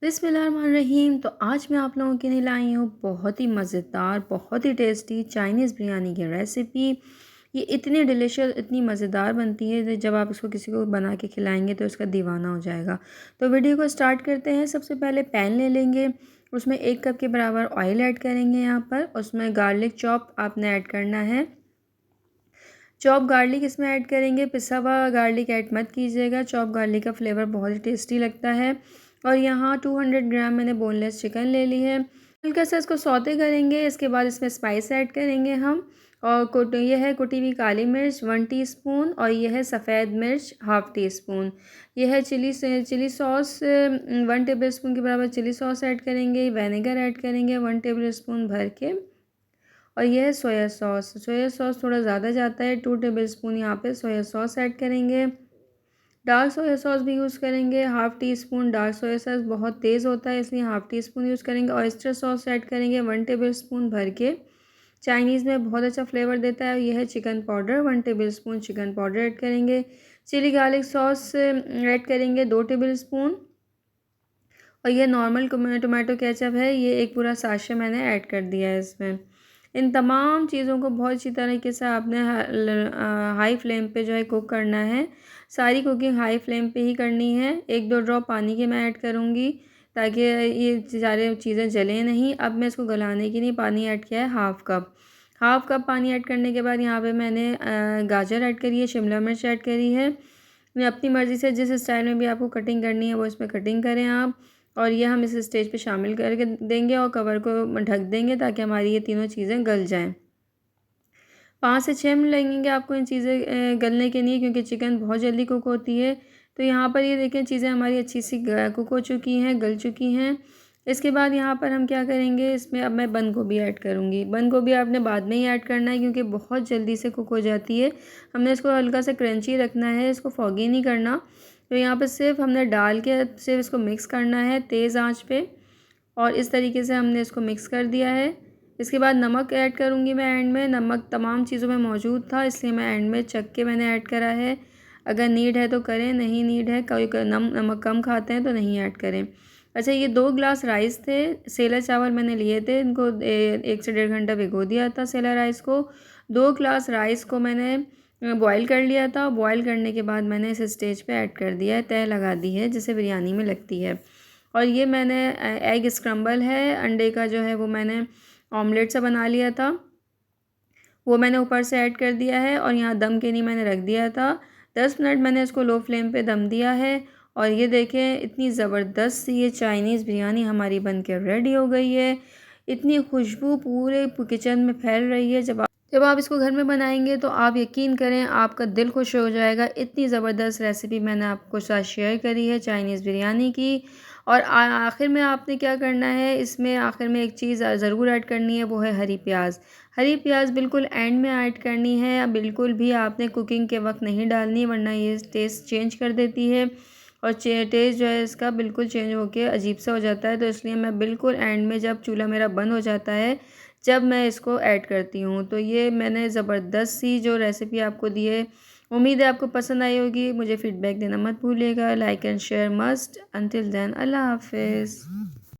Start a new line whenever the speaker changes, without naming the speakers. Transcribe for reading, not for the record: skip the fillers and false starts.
बिस्मिल्लाहिर्रहमानिर्रहीम। तो आज मैं आप लोगों के लिए लाई हूँ बहुत ही मज़ेदार, बहुत ही टेस्टी चाइनीज़ बिरयानी की रेसिपी। ये इतनी डिलीशियस, इतनी मज़ेदार बनती है कि जब आप इसको किसी को बना के खिलाएंगे तो इसका दीवाना हो जाएगा। तो वीडियो को स्टार्ट करते हैं। सबसे पहले पैन ले लेंगे, उसमें 1 कप के बराबर ऑयल ऐड करेंगे। यहाँ पर उसमें गार्लिक चॉप आपने ऐड करना है। चॉप गार्लिक इसमें ऐड करेंगे, पिसा हुआ गार्लिक ऐड मत कीजिएगा। चॉप गार्लिक का फ्लेवर बहुत ही टेस्टी लगता है। और यहाँ 200 ग्राम मैंने बोनलेस चिकन ले ली है। हल्का सा इसको सौते करेंगे। इसके बाद इसमें स्पाइस ऐड करेंगे हम। और ये है कुटी हुई काली मिर्च 1 टीस्पून, और ये है सफ़ेद मिर्च हाफ़ टी स्पून। यह है चिली सॉस 1 टेबल स्पून के बराबर चिली सॉस ऐड करेंगे। विनेगर ऐड करेंगे 1 टेबल स्पून भर के। और यह है सोया सॉस थोड़ा ज़्यादा जाता है, 2 टेबल स्पून यहाँ पे सोया सॉस ऐड करेंगे। डार्क सोया सॉस भी यूज़ करेंगे, half tea spoon. Dark soya sauce बहुत तेज़ होता है इसलिए हाफ़ टी स्पून यूज़ करेंगे। ऑयस्टर सॉस ऐड करेंगे 1 टेबल स्पून भर के। चाइनीज़ में बहुत अच्छा फ्लेवर देता है। यह है chicken powder 1 table spoon chicken powder add करेंगे। चिली गार्लिक सॉस ऐड करेंगे 2 टेबल स्पून। और ये नॉर्मल टोमेटो केचप है, ये एक पूरा साशे मैंने ऐड कर दिया है इसमें। इन तमाम चीज़ों को बहुत अच्छी तरीके से आपने हाई फ्लेम पे जो है कुक करना है। सारी कुकिंग हाई फ्लेम पे ही करनी है। 1-2 ड्रॉप पानी के मैं ऐड करूँगी ताकि ये सारी चीज़ें जलें नहीं। अब मैं इसको गलाने के लिए पानी ऐड किया है हाफ़ कप पानी ऐड करने के बाद यहाँ पे मैंने गाजर ऐड करी है, शिमला मिर्च ऐड करी है। मैं अपनी मर्ज़ी से जिस स्टाइल में भी आपको कटिंग करनी है वो इसमें कटिंग करें आप। और ये हम इस स्टेज पे शामिल करके देंगे और कवर को ढक देंगे ताकि हमारी ये तीनों चीज़ें गल जाएँ। 5 से 6 मिनट लगेंगे आपको इन चीज़ें गलने के लिए, क्योंकि चिकन बहुत जल्दी कुक होती है। तो यहाँ पर ये देखें चीज़ें हमारी अच्छी सी कुक हो चुकी हैं, गल चुकी हैं। इसके बाद यहाँ पर हम क्या करेंगे, इसमें अब मैं बंद गोभी ऐड करूँगी। बंद गोभी आपने बाद में ही ऐड करना है क्योंकि बहुत जल्दी से कुक हो जाती है। हमने इसको हल्का सा क्रंची रखना है, इसको फॉगी नहीं करना। तो यहाँ पर सिर्फ हमने डाल के सिर्फ इसको मिक्स करना है तेज़ आंच पे। और इस तरीके से हमने इसको मिक्स कर दिया है। इसके बाद नमक ऐड करूँगी मैं एंड में। नमक तमाम चीज़ों में मौजूद था इसलिए मैं एंड में चख के मैंने ऐड करा है। अगर नीड है तो करें, नहीं नीड है, कोई नमक कम खाते हैं तो नहीं ऐड करें। अच्छा, ये 2 ग्लास राइस थे, सेला चावल मैंने लिए थे। इनको 1 से 1.5 घंटा भिगो दिया था सेला राइस को। 2 ग्लास राइस को मैंने बॉईल कर लिया था। बॉईल करने के बाद मैंने इस स्टेज पे ऐड कर दिया है, तह लगा दी है जैसे बिरयानी में लगती है। और ये मैंने एग स्क्रम्बल है, अंडे का जो है वो मैंने ऑमलेट सा बना लिया था, वो मैंने ऊपर से ऐड कर दिया है। और यहाँ दम के लिए मैंने रख दिया था। 10 मिनट मैंने इसको लो फ्लेम पे दम दिया है। और ये देखें इतनी ज़बरदस्त ये चाइनीज़ बिरयानी हमारी बन के रेडी हो गई है। इतनी खुशबू पूरे किचन में फैल रही है। जब आप इसको घर में बनाएंगे तो आप यकीन करें आपका दिल खुश हो जाएगा। इतनी ज़बरदस्त रेसिपी मैंने आपको साथ शेयर करी है चाइनीज़ बिरयानी की। और आखिर में आपने क्या करना है, इसमें आखिर में एक चीज़ ज़रूर ऐड करनी है, वो है हरी प्याज। हरी प्याज बिल्कुल एंड में ऐड करनी है, बिल्कुल भी आपने कुकिंग के वक्त नहीं डालनी, वरना ये टेस्ट चेंज कर देती है। और टेस्ट जो है इसका बिल्कुल चेंज होकर अजीब सा हो जाता है। तो इसलिए मैं बिल्कुल एंड में, जब चूल्हा मेरा बंद हो जाता है, जब मैं इसको ऐड करती हूँ। तो ये मैंने ज़बरदस्त सी जो रेसिपी आपको दी है, उम्मीद है आपको पसंद आई होगी। मुझे फीडबैक देना मत भूलिएगा। Like and share must. Until then, अल्लाह हाफिज़।